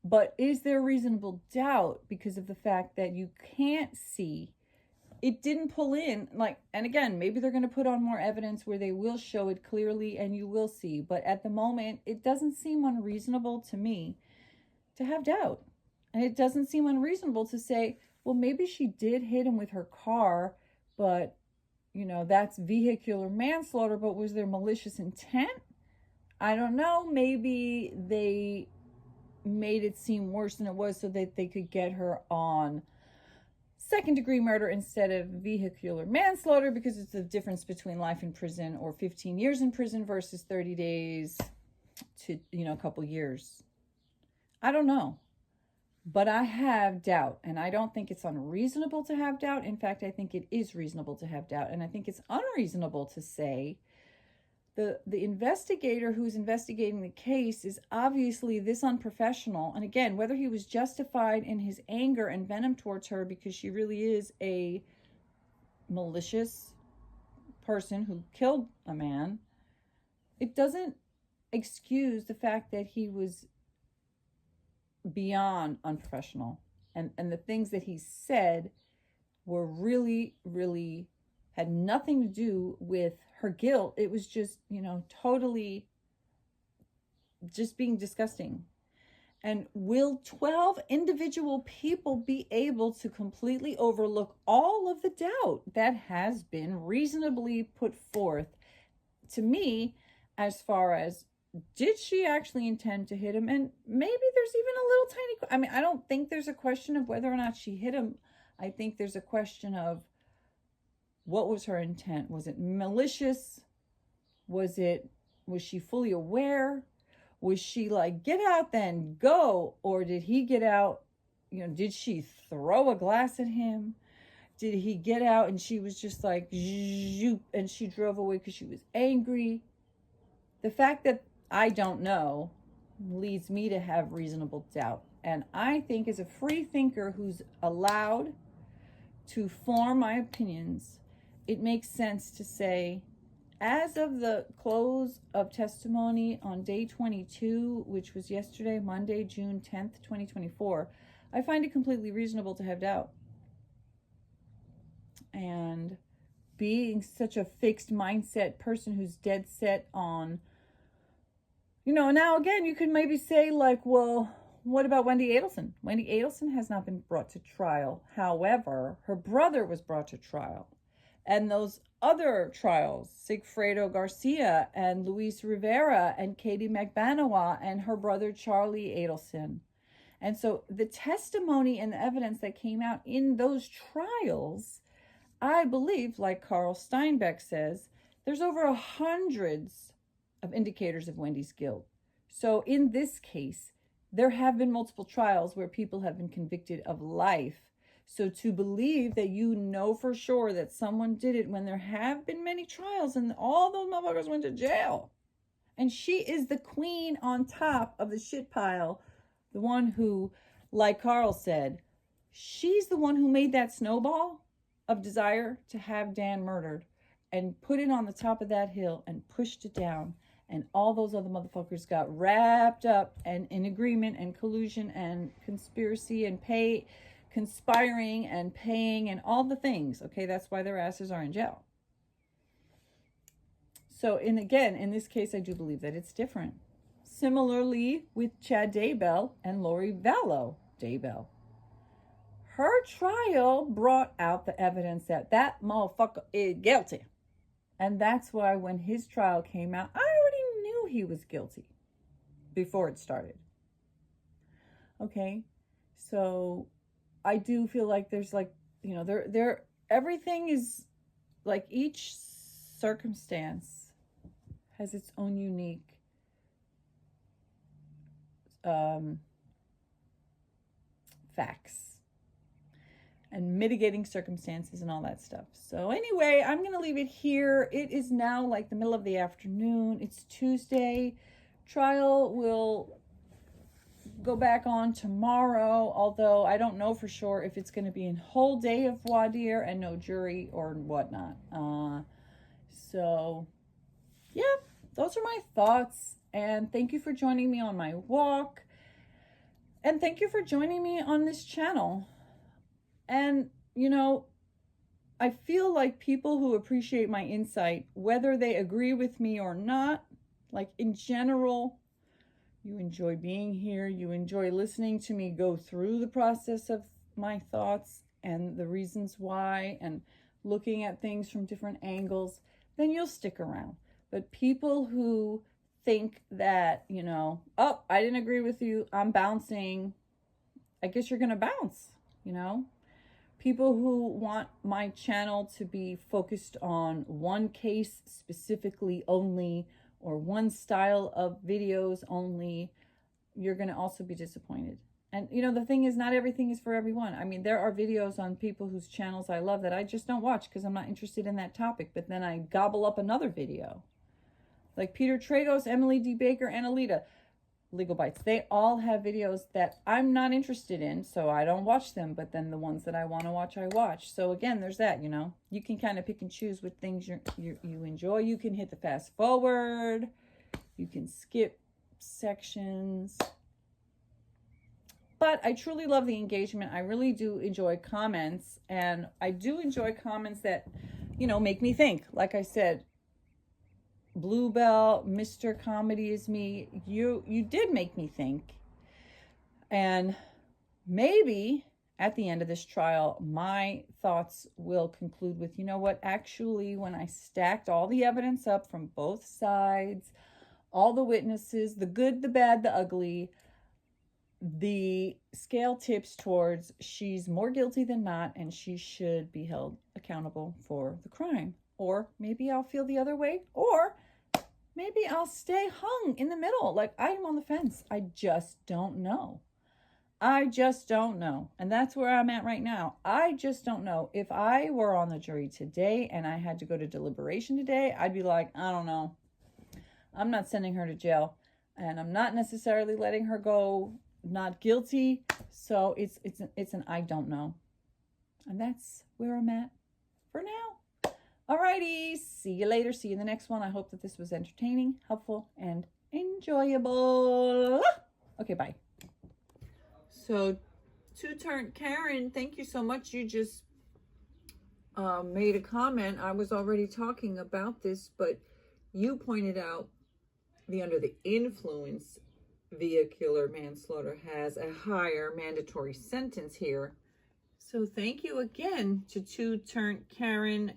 but is there reasonable doubt because of the fact that you can't see? It didn't pull in, and again, maybe they're going to put on more evidence where they will show it clearly and you will see. But at the moment, it doesn't seem unreasonable to me to have doubt. And it doesn't seem unreasonable to say, well, maybe she did hit him with her car, but, that's vehicular manslaughter, but was there malicious intent? I don't know. Maybe they made it seem worse than it was so that they could get her on second-degree murder instead of vehicular manslaughter, because it's the difference between life in prison or 15 years in prison versus 30 days to, a couple years. I don't know. But I have doubt, and I don't think it's unreasonable to have doubt. In fact, I think it is reasonable to have doubt, and I think it's unreasonable to say the investigator who's investigating the case is obviously this unprofessional. And again, whether he was justified in his anger and venom towards her because she really is a malicious person who killed a man, it doesn't excuse the fact that he was beyond unprofessional. And the things that he said were really, really had nothing to do with her guilt. It was just, totally just being disgusting. And will 12 individual people be able to completely overlook all of the doubt that has been reasonably put forth to me as far as, did she actually intend to hit him? And maybe there's even a little tiny, I don't think there's a question of whether or not she hit him. I think there's a question of, what was her intent? Was it malicious? Was she fully aware? Was she like, get out then, go? Or did he get out? Did she throw a glass at him? Did he get out and she was just like, zoop, and she drove away because she was angry? The fact that I don't know leads me to have reasonable doubt. And I think as a free thinker who's allowed to form my opinions, it makes sense to say, as of the close of testimony on day 22, which was yesterday, Monday, June 10th, 2024, I find it completely reasonable to have doubt. And being such a fixed mindset person who's dead set on, now again, you could maybe say like, well, what about Wendy Adelson? Wendy Adelson has not been brought to trial. However, her brother was brought to trial. And those other trials, Sigfredo Garcia and Luis Rivera and Katie Magbanowa and her brother Charlie Adelson. And so the testimony and the evidence that came out in those trials, I believe, like Carl Steinbeck says, there's over hundreds of indicators of Wendy's guilt. So in this case, there have been multiple trials where people have been convicted of life. So to believe that for sure that someone did it when there have been many trials and all those motherfuckers went to jail. And she is the queen on top of the shit pile. The one who, like Carl said, she's the one who made that snowball of desire to have Dan murdered and put it on the top of that hill and pushed it down. And all those other motherfuckers got wrapped up and in agreement and collusion and conspiracy and conspiring and paying and all the things. Okay, that's why their asses are in jail. So, in this case, I do believe that it's different. Similarly with Chad Daybell and Lori Vallow Daybell. Her trial brought out the evidence that motherfucker is guilty. And that's why when his trial came out, I already knew he was guilty before it started. Okay, so I do feel like there's like, everything is like, each circumstance has its own unique facts and mitigating circumstances and all that stuff. So anyway, I'm going to leave it here. It is now like the middle of the afternoon. It's Tuesday. Trial will go back on tomorrow, although I don't know for sure if it's going to be a whole day of voir dire and no jury or whatnot. So yeah, those are my thoughts. And thank you for joining me on my walk. And thank you for joining me on this channel. And, I feel like people who appreciate my insight, whether they agree with me or not, like in general, you enjoy being here. You enjoy listening to me go through the process of my thoughts and the reasons why and looking at things from different angles, then you'll stick around. But people who think that, oh, I didn't agree with you, I'm bouncing, I guess you're going to bounce, People who want my channel to be focused on one case specifically only, or one style of videos only, you're going to also be disappointed. And, the thing is, not everything is for everyone. I mean, there are videos on people whose channels I love that I just don't watch because I'm not interested in that topic. But then I gobble up another video. Like Peter Tragos, Emily D. Baker, and Alita. Legal Bites. They all have videos that I'm not interested in, so I don't watch them, but then the ones that I want to watch, I watch. So again, there's that, you know. You can kind of pick and choose what things you enjoy. You can hit the fast forward. You can skip sections. But I truly love the engagement. I really do enjoy comments, and I do enjoy comments that, you know, make me think. Like I said, Bluebell, Mr. Comedy is Me, you did make me think. And maybe at the end of this trial, my thoughts will conclude with, you know what, actually, when I stacked all the evidence up from both sides, all the witnesses, the good, the bad, the ugly, the scale tips towards she's more guilty than not, and she should be held accountable for the crime. Or maybe I'll feel the other way, or maybe I'll stay hung in the middle. Like, I am on the fence. I just don't know. I just don't know. And that's where I'm at right now. I just don't know. If I were on the jury today and I had to go to deliberation today, I'd be like, I don't know. I'm not sending her to jail, and I'm not necessarily letting her go not guilty. So it's an I don't know. And that's where I'm at for now. Alrighty, see you later. See you in the next one. I hope that this was entertaining, helpful, and enjoyable. Okay, bye. So, two-turn Karen, thank you so much. You just made a comment. I was already talking about this, but you pointed out the under the influence vehicular manslaughter has a higher mandatory sentence here. So thank you again to two-turn Karen.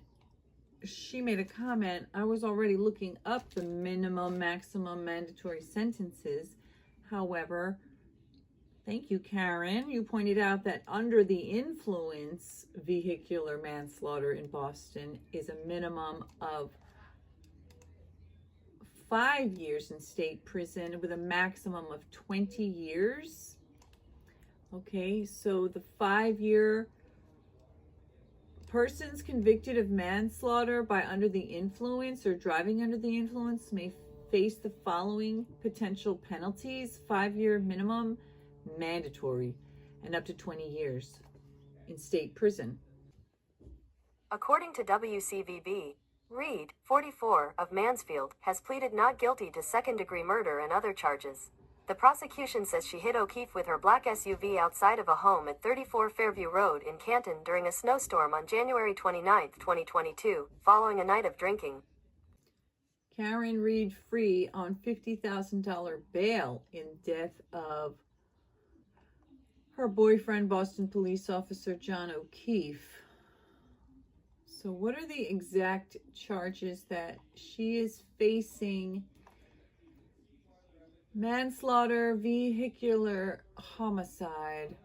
She made a comment. I was already looking up the minimum, maximum mandatory sentences. However, thank you, Karen. You pointed out that under the influence vehicular manslaughter in Boston is a minimum of 5 years in state prison with a maximum of 20 years. Okay, so the 5-year persons convicted of manslaughter by under the influence or driving under the influence may face the following potential penalties: 5-year minimum, mandatory, and up to 20 years in state prison. According to WCVB, Reed, 44, of Mansfield, has pleaded not guilty to second-degree murder and other charges. The prosecution says she hit O'Keefe with her black SUV outside of a home at 34 Fairview Road in Canton during a snowstorm on January 29, 2022, following a night of drinking. Karen Reed free on $50,000 bail in death of her boyfriend, Boston police officer John O'Keefe. So what are the exact charges that she is facing? Manslaughter, vehicular homicide.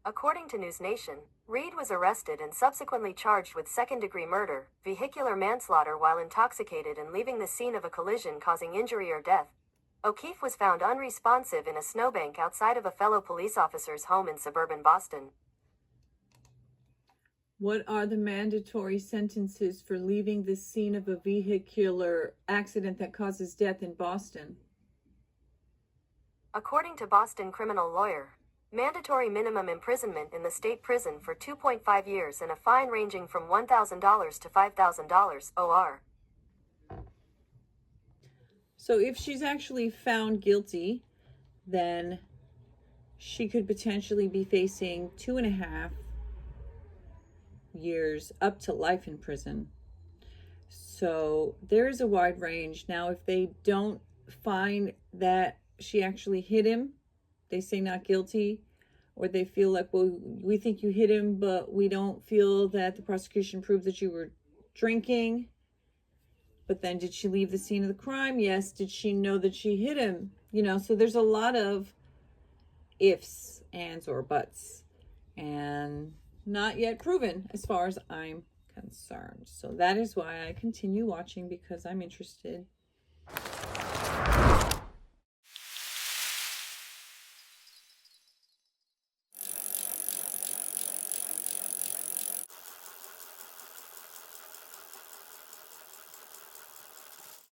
According to News Nation, Reed was arrested and subsequently charged with second-degree murder, vehicular manslaughter while intoxicated and leaving the scene of a collision causing injury or death. O'Keefe was found unresponsive in a snowbank outside of a fellow police officer's home in suburban Boston. What are the mandatory sentences for leaving the scene of a vehicular accident that causes death in Boston? According to Boston criminal lawyer, mandatory minimum imprisonment in the state prison for 2.5 years and a fine ranging from $1,000 to $5,000 OR. So if she's actually found guilty, then she could potentially be facing 2.5 years up to life in prison. So there's a wide range. Now, if they don't find that she actually hit him, they say not guilty, or they feel like, well, we think you hit him, but we don't feel that the prosecution proved that you were drinking. But then did she leave the scene of the crime? Yes. Did she know that she hit him? You know, so there's a lot of ifs, ands, or buts, and not yet proven as far as I'm concerned. So that is why I continue watching, because I'm interested